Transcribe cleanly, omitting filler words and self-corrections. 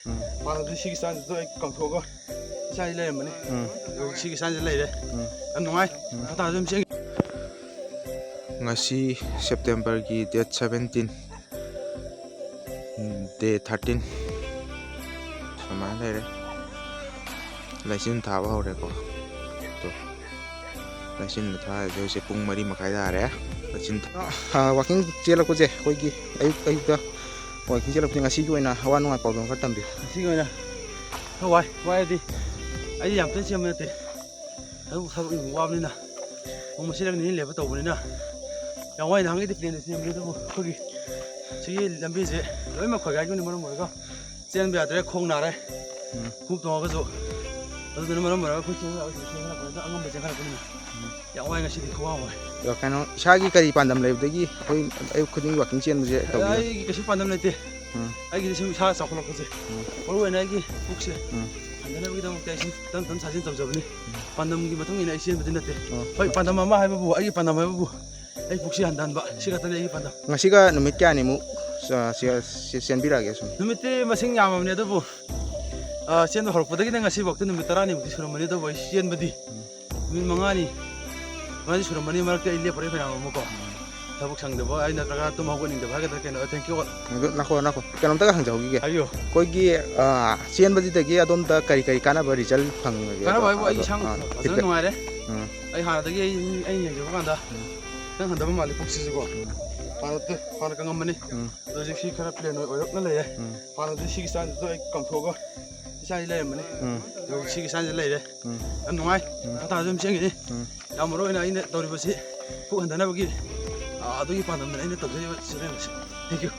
ꯍꯥꯟꯅꯗꯤ ꯁꯤꯒꯤ ꯁ꯭ꯇꯥꯏꯜꯗꯣ ꯑꯩ ꯀꯥꯎꯊꯣꯛꯑꯒ ꯏꯁꯥꯒꯤ ꯂꯩꯔꯝꯕꯅꯤ ꯁꯤꯒꯤ ꯁ꯭ꯇꯥꯏꯜꯁꯦ ꯂꯩꯔꯦ ꯌꯥꯝ ꯅꯨꯡꯉꯥꯏ ꯃꯊꯥꯁꯨ ꯑꯗꯨꯝ ꯆꯦꯡ ngasi September ki date 17 day 13 samay lere laisin thaba hore ko to laisin tha je pung 3 makai dare laisin walking chela ko je koi gi ayuk da walking chela ko ngasi gi oina hawa nungai pawdon kha tambi ꯁꯤꯒꯤ ꯑꯣꯏꯅ ꯋꯥꯏꯗꯤ ꯑꯩ ꯌꯥꯝ ꯇꯣꯏꯅ ꯁꯦꯝꯕ ꯅꯠꯇꯦ ꯊꯕꯛ ꯋꯥꯕꯅꯤꯅ ꯅꯣꯡꯃ ꯁꯤꯔꯒ ꯅꯤꯅꯤ ꯂꯦꯞꯄ ꯇꯧꯕꯅꯤꯅ ꯌꯥꯝ ꯋꯥꯏ ꯅꯍꯥꯟꯒꯩꯗꯤ ꯄ꯭ꯂꯦꯟꯗ ꯁꯦꯝꯕꯅꯤ ꯑꯗꯨꯕꯨ ꯑꯩꯈꯣꯏꯒꯤ ꯁꯤꯒꯤ ꯂꯝꯕꯤꯁꯦ ꯂꯣꯏꯅꯃꯛ ꯈꯣꯏꯒꯥꯏꯕꯅ ꯃꯔꯝ ꯑꯣꯏꯔꯒ ꯆꯦꯟꯕ ꯌꯥꯗ꯭ꯔꯦ ꯈꯣꯡ ꯅꯥꯔꯦ ꯈꯣꯡꯎꯞ ꯇꯣꯡꯉꯒꯁꯨ ꯑꯗꯨꯗꯨꯅ ꯃꯔꯝ ꯑꯣꯏꯔꯒ ꯑꯩꯈꯣꯏ ꯆꯦꯟꯈꯠꯂꯛꯄꯗ ꯑꯉꯝꯕ ꯆꯦꯟꯈꯠꯂꯛꯄꯅꯤꯅ ꯌꯥꯝ ꯋꯥꯏ ꯉꯁꯤꯗꯤ ꯈꯨꯋꯥ ꯑꯃ ꯋꯥꯏ kano isagi kari pandam leibdagi koi ayuk khuding walking chen je taw ꯑꯩꯒꯤ ꯀꯩꯁꯨ ꯄꯥꯟꯗꯝ ꯂꯩꯇꯦ ꯑꯩꯒꯤꯗꯤ ꯁꯨꯝ ꯏꯁꯥ ꯆꯥꯎꯈꯠꯂꯛꯄꯁꯦ ꯃꯔꯨꯑꯣꯏꯅ ꯑꯩꯒꯤ ꯄꯨꯛꯁꯦ ꯍꯟꯊꯅꯕꯒꯤꯗꯃꯛꯇ ꯑꯩ ꯁꯨꯝ ꯇꯝ ꯁꯥꯖꯤꯟ ꯇꯧꯖꯕꯅꯤ ꯄꯥꯟꯗꯝꯒꯤ ꯃꯇꯨꯡ ꯏꯟꯅ ꯑꯩ ꯆꯦꯟꯕꯗꯤ ꯅꯠꯇꯦ ꯍꯣꯏ ꯄꯥꯟꯗꯝ ꯑꯃ ꯍꯥꯏꯕꯕꯨ ꯑꯩꯒꯤ ꯄꯥꯟꯗꯝ ꯍꯥꯏꯕꯕꯨ ꯑꯩ ꯄꯨꯛꯁꯦ ꯍꯟꯊꯍꯟꯕ ꯁꯤ ꯈꯛꯇꯅꯤ ꯑꯩꯒꯤ ꯄꯥꯟꯗꯝ ngasi ga numit kyani mu senbirage sum ꯅꯨꯃꯤꯠꯇꯤ ꯃꯁꯤꯡ ꯌꯥꯝꯃꯕꯅꯤ ꯑꯗꯨꯕꯨ ꯆꯦꯟꯕ ꯍꯧꯔꯛꯄꯗꯒꯤꯅ ꯉꯁꯤꯐꯥꯎꯗ ꯅꯨꯃꯤꯠ 10ꯅꯤꯃꯨꯛꯇꯤ ꯁꯨꯔꯝꯃꯅꯤ ꯑꯗꯨꯕꯨ ꯑꯩ ꯆꯦꯟꯕꯗꯤ ꯅꯨꯃꯤꯠ 5ꯅꯤ ꯁꯨꯔꯝꯃꯅꯤ ꯃꯔꯛꯇ ꯑꯩ ꯂꯦꯞꯄꯨꯔꯦ ꯐꯅꯌꯥꯝ ꯑꯃꯀꯣ ꯊꯕꯛ ꯁꯪꯗꯕ ꯑꯩ ꯅꯠꯇ꯭ꯔꯒ ꯇꯨꯝ ꯍꯧꯒꯠꯅꯤꯡꯗꯕ ꯍꯥꯏꯒꯗ꯭रा ꯀꯩꯅꯣ thank you nako kanam ta hang jawgi ge ꯍꯥꯏꯌꯣ koi gi chen badi dagi adom ta kari kari kana ba result phang ge ꯀꯥꯟꯅꯕ ꯍꯥꯏꯕꯨ ꯑꯩ ꯏꯁꯥ ꯐꯖꯅ ꯅꯨꯡꯉꯥꯏꯔꯦ ꯑꯩ ꯍꯥꯟꯅꯗꯒꯤ ꯑꯩ ꯌꯦꯡꯖꯕ ꯀꯥꯟꯗ ꯈꯤꯇꯪ ꯍꯟꯊꯕ ꯃꯥꯜꯂꯤ ꯄꯨꯛꯁꯤꯁꯨꯀꯣ ꯍꯥꯟꯅ ꯀꯪꯉꯝꯕꯅꯤ ꯑꯗꯣ ꯍꯧꯖꯤꯛ ꯁꯤ ꯈꯔ ꯄ꯭ꯂꯦꯟ ꯑꯣꯏꯔꯛꯅ ꯂꯩꯔꯦ ꯍꯥꯟꯅꯗꯤ ꯁꯤꯒꯤ ꯁ꯭ꯇꯥꯏꯜꯗꯣ ꯑꯩ ꯀꯥꯎꯊꯣꯛꯑꯒ ꯏꯁꯥꯒꯤ ꯂꯩꯔꯝꯕꯅꯤ ꯁꯤꯒꯤ ꯁ꯭ꯇꯥꯏꯜꯁꯦ ꯂꯩꯔꯦ ꯌꯥꯝ ꯅꯨꯡꯉꯥꯏ ꯃꯊꯥꯁꯨ ꯑꯗꯨꯝ ꯆꯦꯡꯉꯤꯅꯤ ꯌꯥꯝ ꯃꯔꯨ ꯑꯣꯏꯅ ꯑꯩꯅ ꯇꯧꯔꯤꯕꯁꯤ ꯄꯨꯛ ꯍꯟꯊꯅꯕꯒꯤ ꯑꯗꯨꯒꯤ ꯄꯥꯟꯗꯝꯗꯅ ꯑꯩꯅ ꯇꯧꯖꯔꯤꯕ ꯆꯦꯂꯦꯟꯖ ꯑꯁꯤ ꯊꯦꯡꯀ꯭ꯌꯨ